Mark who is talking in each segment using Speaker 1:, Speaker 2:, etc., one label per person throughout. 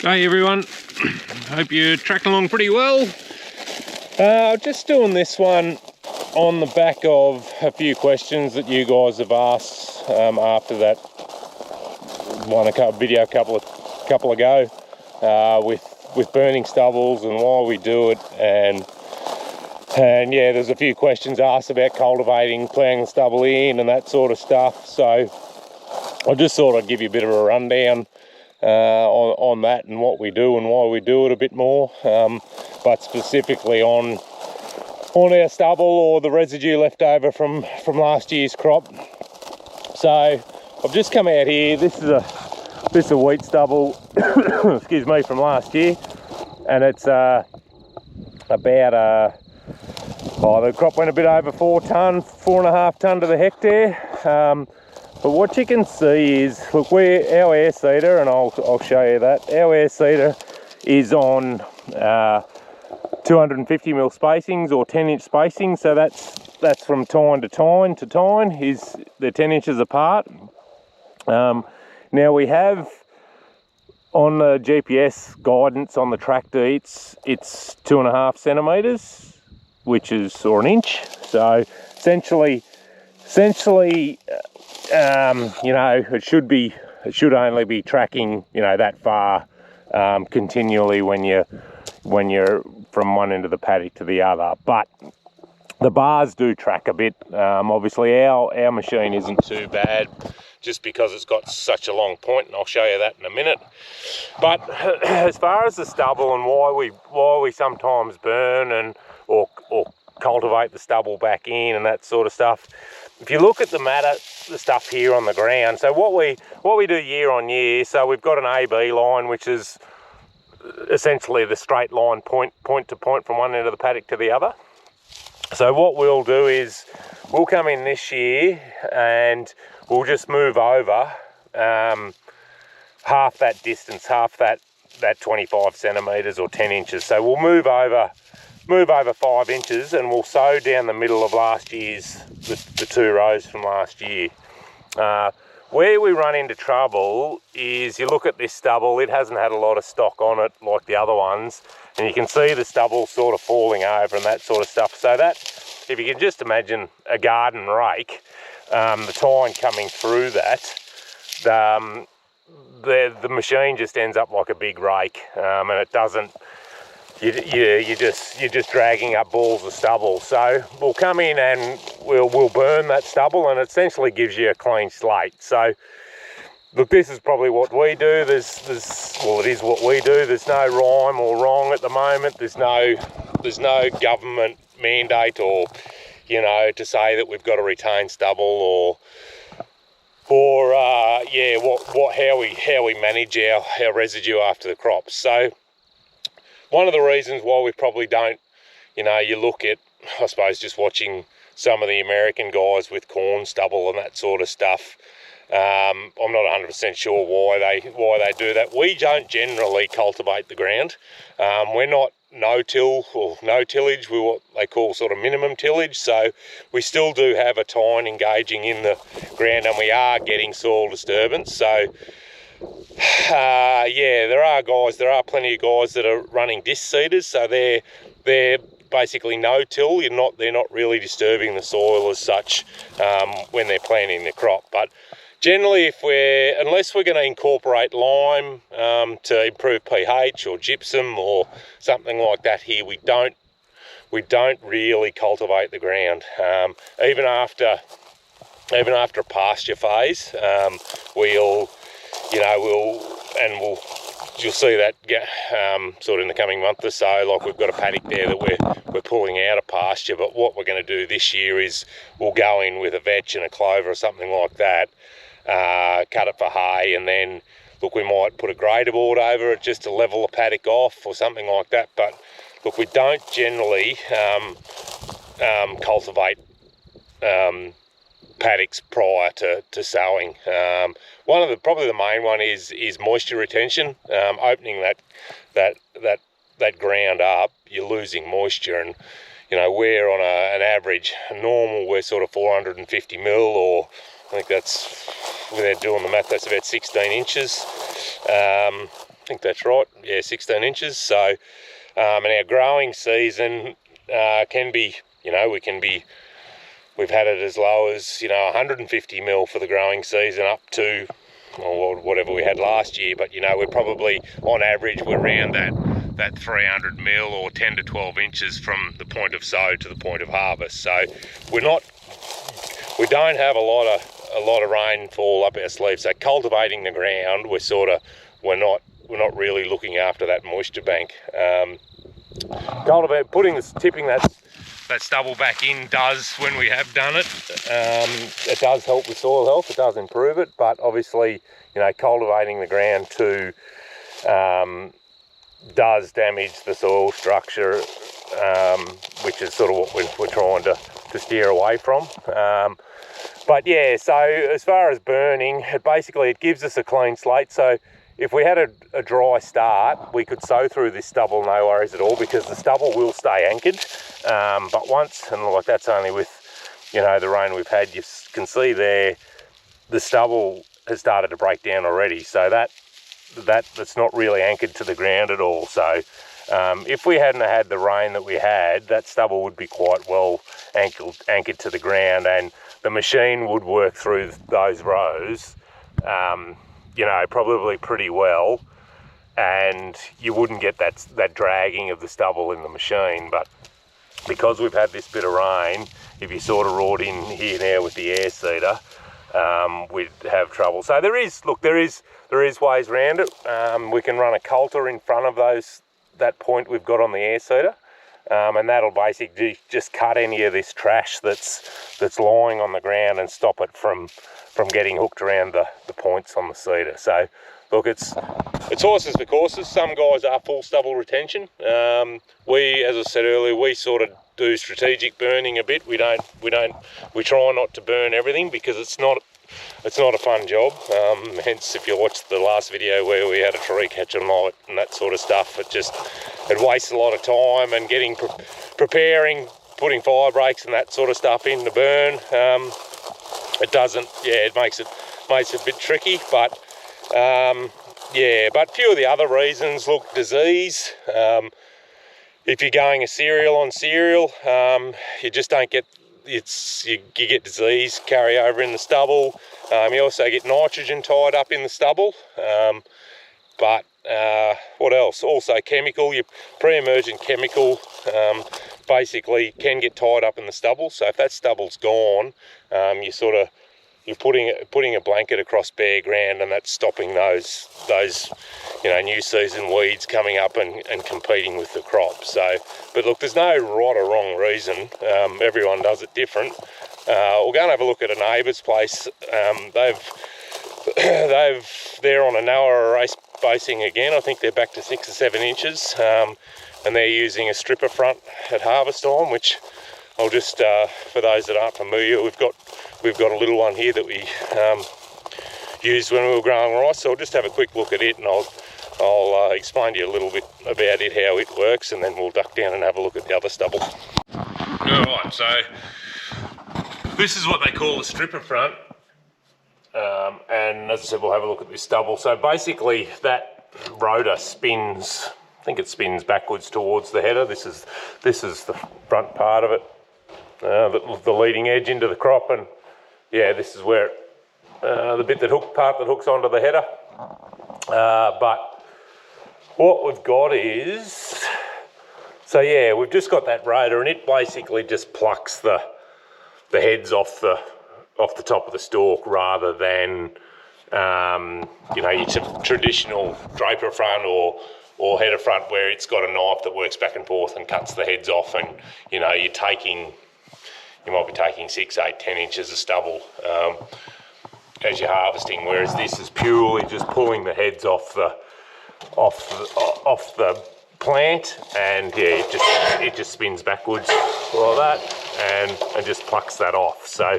Speaker 1: Hey everyone, hope you're tracking along pretty well. Just doing this one on the back of a few questions that you guys have asked after that video a couple ago with burning stubbles and why we do it, and yeah, there's a few questions asked about cultivating, ploughing the stubble in and that sort of stuff. So I just thought I'd give you a bit of a rundown on that and what we do and why we do it a bit more, but specifically on our stubble or the residue left over from last year's crop. So I've just come out here. This is a wheat stubble excuse me, from last year, and it's about the crop went a bit over 4.5 tonne to the hectare. But what you can see is, look, our air seeder, and I'll show you that, our air seeder is on 250mm spacings or 10-inch spacing, so that's from tine to tine to tine, they're 10 inches apart. Now we have on the GPS guidance on the tractor, it's 2.5 centimetres, which is, or an inch. So essentially, you know, it should only be tracking, you know, that far continually when you're from one end of the paddock to the other. But the bars do track a bit. Obviously our machine isn't too bad, just because it's got such a long point, and I'll show you that in a minute. But as far as the stubble and why we sometimes burn or cultivate the stubble back in and that sort of stuff, if you look at the stuff here on the ground, so what we do year on year, so we've got an AB line, which is essentially the straight line point to point from one end of the paddock to the other. So what we'll do is we'll come in this year and we'll just move over half that distance, half that 25 centimetres or 10 inches. So we'll move over 5 inches, and we'll sow down the middle of last year's, the 2 rows from last year. Where we run into trouble is, you look at this stubble, it hasn't had a lot of stock on it like the other ones, and you can see the stubble sort of falling over and that sort of stuff. So that, if you can just imagine a garden rake, the tine coming through that, the machine just ends up like a big rake, and it doesn't, you're just dragging up balls of stubble. So we'll come in and we'll burn that stubble, and it essentially gives you a clean slate. So look, this is probably what we do. Well, it is what we do. There's no rhyme or wrong at the moment. There's no government mandate or, you know, to say that we've got to retain stubble or yeah, how we manage our residue after the crops. So one of the reasons why we probably don't, you know, you look at, I suppose, just watching some of the American guys with corn stubble and that sort of stuff, I'm not 100% sure why they do that. We don't generally cultivate the ground. We're not no-till or no tillage. We're what they call sort of minimum tillage. So we still do have a tine engaging in the ground, and we are getting soil disturbance. So yeah, there are plenty of guys that are running disc seeders, so they're basically no-till. They're not really disturbing the soil as such when they're planting the crop. But generally, unless we're going to incorporate lime to improve pH or gypsum or something like that here, we don't really cultivate the ground. Even after a pasture phase, you'll see that sort of in the coming month or so. Like, we've got a paddock there that we're pulling out of pasture, but what we're going to do this year is we'll go in with a vetch and a clover or something like that, cut it for hay, and then, look, we might put a grader board over it just to level the paddock off or something like that. But look, we don't generally cultivate paddocks prior to sowing. Probably the main one is moisture retention. Opening that ground up, you're losing moisture, and you know, we're on an average normal, we're sort of 450 mil, or I think that's, without doing the math, that's about 16 inches. think that's right. Yeah, 16 inches. So, and our growing season can be, you know, we've had it as low as, you know, 150 mil for the growing season up to, or whatever we had last year. But, you know, we're probably, on average, we're around that 300 mil or 10 to 12 inches from the point of sow to the point of harvest. So we don't have a lot of rainfall up our sleeves. So cultivating the ground, we're not really looking after that moisture bank. Tipping that stubble back in does, when we have done it, it does help with soil health, it does improve it, but obviously, you know, cultivating the ground too does damage the soil structure, which is sort of what we're trying to steer away from. But yeah, so as far as burning, it gives us a clean slate. So if we had a dry start, we could sow through this stubble, no worries at all, because the stubble will stay anchored. But once, and like that's only with, you know, the rain we've had, you can see there, the stubble has started to break down already. So that's not really anchored to the ground at all. So if we hadn't had the rain that we had, that stubble would be quite well anchored to the ground, and the machine would work through those rows, you know, probably pretty well, and you wouldn't get that dragging of the stubble in the machine. But because we've had this bit of rain, if you sort of roared in here now with the air seeder, we'd have trouble. So there is ways around it. We can run a coulter in front of that point we've got on the air seeder, and that'll basically just cut any of this trash that's lying on the ground and stop it from getting hooked around the points on the seeder. So look, it's horses for courses. Some guys are full stubble retention. We, as I said earlier, we sort of do strategic burning a bit. We try not to burn everything, because it's not a fun job. Hence, if you watched the last video where we had a tree catch a night and that sort of stuff, it wastes a lot of time, and preparing, putting fire breaks and that sort of stuff in to burn, it makes it a bit tricky. But but a few of the other reasons, look, disease. If you're going a cereal on cereal, you just don't get, you get disease carry over in the stubble. You also get nitrogen tied up in the stubble. But what else? Also chemical, your pre-emergent chemical basically can get tied up in the stubble. So if that stubble's gone, you're putting a blanket across bare ground, and that's stopping those you know, new season weeds coming up and competing with the crop. So, but look, there's no right or wrong reason. Everyone does it different. We'll go and have a look at a neighbour's place. They're on a narrower race spacing again. I think they're back to 6 or 7 inches, and they're using a stripper front at harvest time, which I'll just, for those that aren't familiar, we've got a little one here that we used when we were growing rice. So I'll just have a quick look at it, and I'll explain to you a little bit about it, how it works, and then we'll duck down and have a look at the other stubble. Alright, so this is what they call a stripper front, and as I said, we'll have a look at this stubble. So basically that rotor spins, I think it spins backwards towards the header. This is the front part of it, the leading edge into the crop, and yeah, this is where the bit that hooks onto the header. But what we've got is, so yeah, we've just got that rotor, and it basically just plucks the heads off the top of the stalk, rather than you know, your traditional draper front or header front, where it's got a knife that works back and forth and cuts the heads off, and you know, you might be taking 6, 8, 10 inches of stubble as you're harvesting, whereas this is purely just pulling the heads off the plant, and yeah, it just spins backwards like that, and just plucks that off. So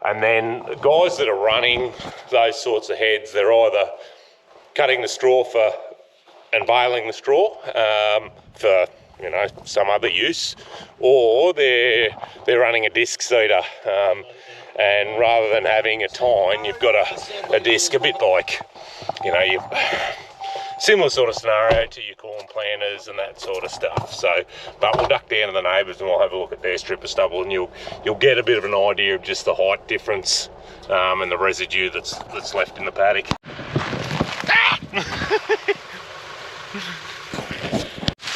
Speaker 1: and then the guys that are running those sorts of heads, they're either cutting the straw and baling the straw for, you know, some other use, or they're running a disc seeder, and rather than having a tine, you've got a disc, a bit like, you know, similar sort of scenario to your corn planters and that sort of stuff. So, but we'll duck down to the neighbours and we'll have a look at their stripper stubble, and you'll get a bit of an idea of just the height difference and the residue that's left in the paddock.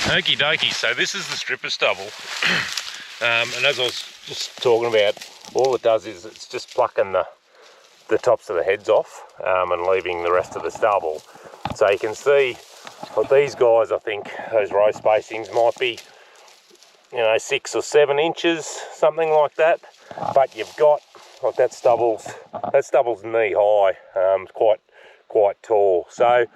Speaker 1: Okie dokie, so this is the stripper stubble, and as I was just talking about, all it does is it's just plucking the tops of the heads off and leaving the rest of the stubble. So you can see, like these guys, I think those row spacings might be, you know, 6 or 7 inches, something like that. But you've got, like that stubble's knee high, quite tall. So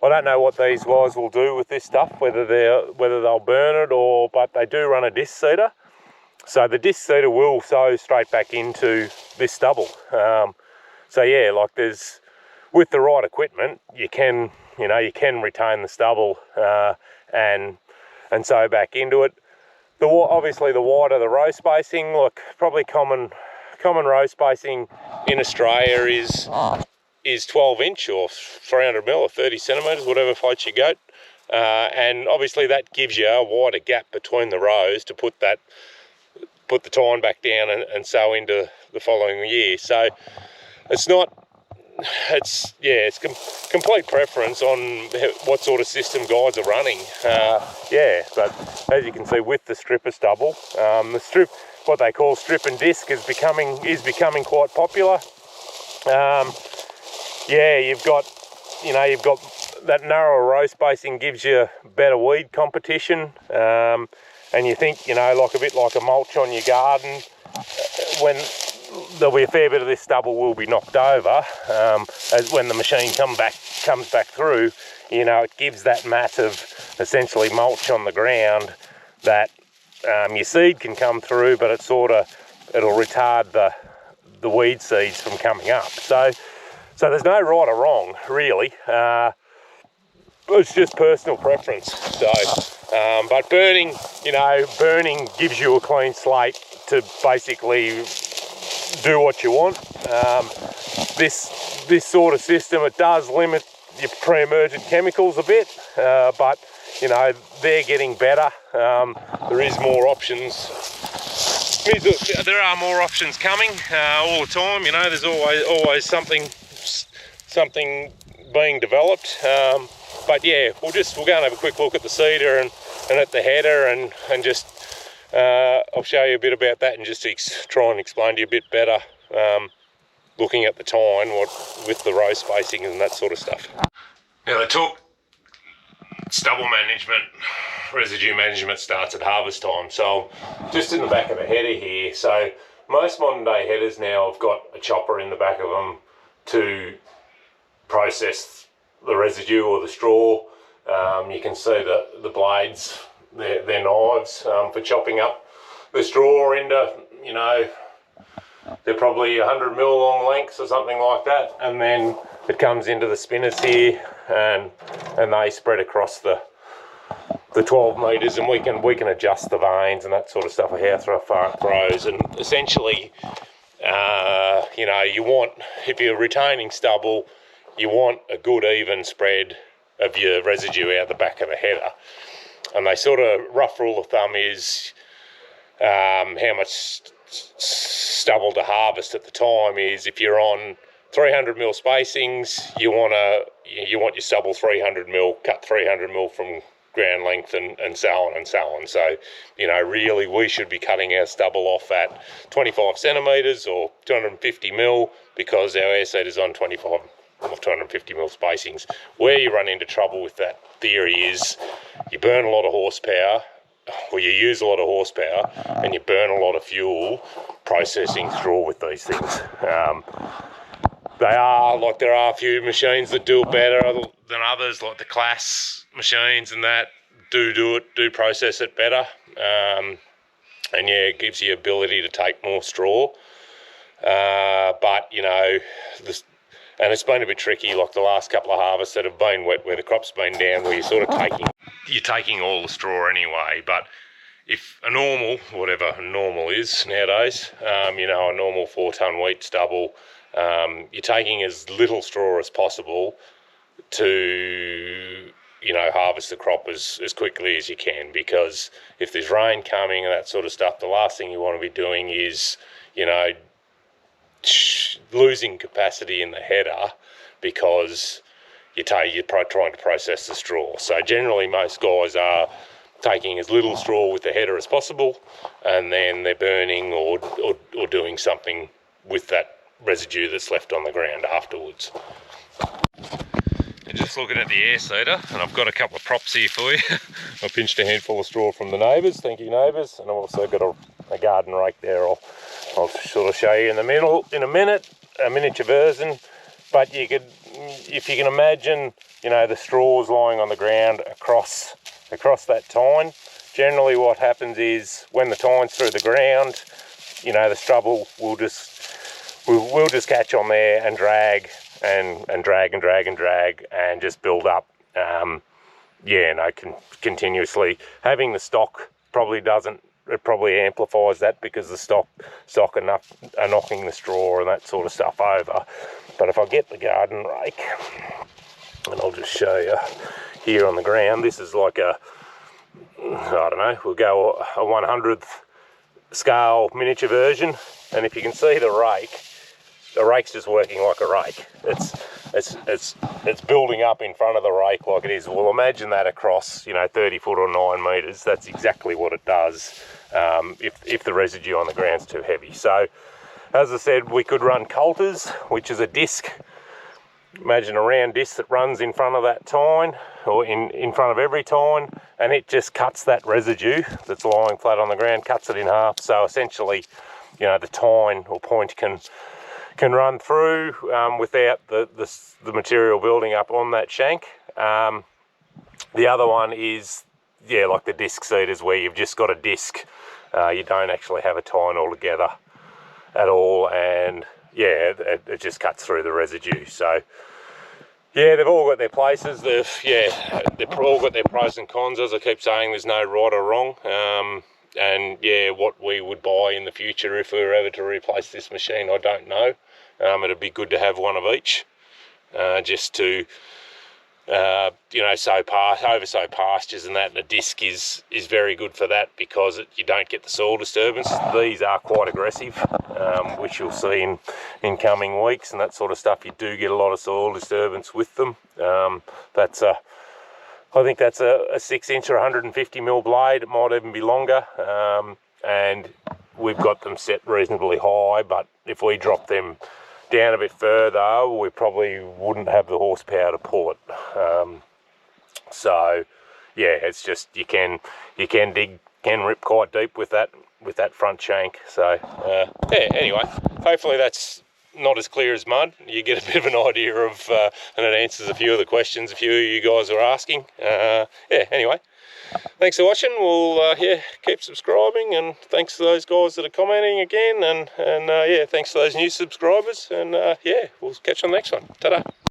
Speaker 1: I don't know what these guys will do with this stuff, whether they'll burn it but they do run a disc seeder. So the disc seeder will sow straight back into this stubble. So yeah, like with the right equipment, you can retain the stubble and sow back into it. Obviously the wider the row spacing, look, probably common row spacing in Australia is 12 inch or 300 mil or 30 centimetres, whatever floats your goat. And obviously that gives you a wider gap between the rows to put the tine back down and sow into the following year. So it's complete preference on what sort of system guys are running. But as you can see with the stripper stubble, what they call strip and disc is becoming quite popular. You've got that narrower row spacing gives you better weed competition, and you think, like a bit like a mulch on your garden, when there'll be a fair bit of this stubble will be knocked over, as when the machine comes back through, it gives that mat of essentially mulch on the ground that your seed can come through, but it'll retard the weed seeds from coming up. So there's no right or wrong, really. It's just personal preference. So, but burning gives you a clean slate to basically do what you want. This sort of system, it does limit your pre-emergent chemicals a bit, but they're getting better. There is more options. There are more options coming all the time. There's always something being developed. But yeah, we'll go and have a quick look at the seeder and at the header and just I'll show you a bit about that and just try and explain to you a bit better, looking at the tine, with the row spacing and that sort of stuff. Now they talk stubble management, residue management starts at harvest time. So just in the back of the header here, so most modern day headers now have got a chopper in the back of them to process the residue or the straw. You can see the blades, they're knives for chopping up the straw into, they're probably 100 mil long lengths or something like that, and then it comes into the spinners here and they spread across the 12 metres, and we can adjust the veins and that sort of stuff, how far it grows. And essentially, you want, if you're retaining stubble, you want a good even spread of your residue out the back of the header. And they sort of, rough rule of thumb is how much stubble to harvest at the time is, if you're on 300 mil spacings, you want your stubble 300 mil, cut 300 mil from ground length and so on and so on. So, really we should be cutting our stubble off at 25 centimetres or 250 mil, because our air seed is on 25 or 250 mil spacings. Where you run into trouble with that theory is you burn a lot of horsepower, or you use a lot of horsepower, and you burn a lot of fuel processing straw with these things. There are a few machines that do it better than others, like the class machines and that do process it better. And yeah, it gives you ability to take more straw. But And it's been a bit tricky, like the last couple of harvests that have been wet, where the crop's been down, where you're taking all the straw anyway. But if a normal, whatever normal is nowadays, you know, a normal 4-ton wheat stubble, you're taking as little straw as possible to, you know, harvest the crop as quickly as you can, because if there's rain coming and that sort of stuff, the last thing you want to be doing is, you know, losing capacity in the header because you're trying to process the straw. So generally most guys are taking as little straw with the header as possible, and then they're burning or doing something with that residue that's left on the ground afterwards. And just looking at the air seeder, and I've got a couple of props here for you. I pinched a handful of straw from the neighbours, thank you neighbours, and I've also got a garden rake there. I'll sort of show you in a minute, a miniature version. But you could, if you can imagine, you know, the straws lying on the ground across that tine. Generally what happens is when the tine's through the ground, you know, the stubble will just catch on there and drag and drag and just build up. Yeah, no, continuously. Having the stock probably amplifies that, because the stock are knocking the straw and that sort of stuff over. But if I get the garden rake, and I'll just show you here on the ground, this is like a, I don't know, we'll go a 100th scale miniature version, and if you can see the rake's just working like a rake. It's building up in front of the rake like it is. Well, imagine that across, you know, 30 foot or 9 metres. That's exactly what it does if the residue on the ground's too heavy. So, as I said, we could run coulters, which is a disc. Imagine a round disc that runs in front of that tine, or in front of every tine, and it just cuts that residue that's lying flat on the ground, cuts it in half. So essentially, you know, the tine or point can run through without the material building up on that shank. The other one is, yeah, like the disc seeders, where you've just got a disc. You don't actually have a tine altogether at all, and yeah, it just cuts through the residue. So yeah, they've all got their places. They've all got their pros and cons. As I keep saying, there's no right or wrong. And yeah, what we would buy in the future if we were ever to replace this machine, I don't know. It'd be good to have one of each, just to you know, sow pastures and that. And the disc is very good for that, because you don't get the soil disturbance. These are quite aggressive, which you'll see in coming weeks and that sort of stuff. You do get a lot of soil disturbance with them. I think that's a 6-inch or 150mm blade. It might even be longer, and we've got them set reasonably high, but if we drop them down a bit further, we probably wouldn't have the horsepower to pull it. So yeah, it's just you can rip quite deep with that front shank. So yeah, anyway, hopefully that's not as clear as mud. You get a bit of an idea of, and it answers a few of the questions a few of you guys are asking. Yeah, anyway, thanks for watching. We'll yeah, keep subscribing, and thanks to those guys that are commenting again, and yeah, thanks to those new subscribers, and yeah, we'll catch you on the next one. Ta-da.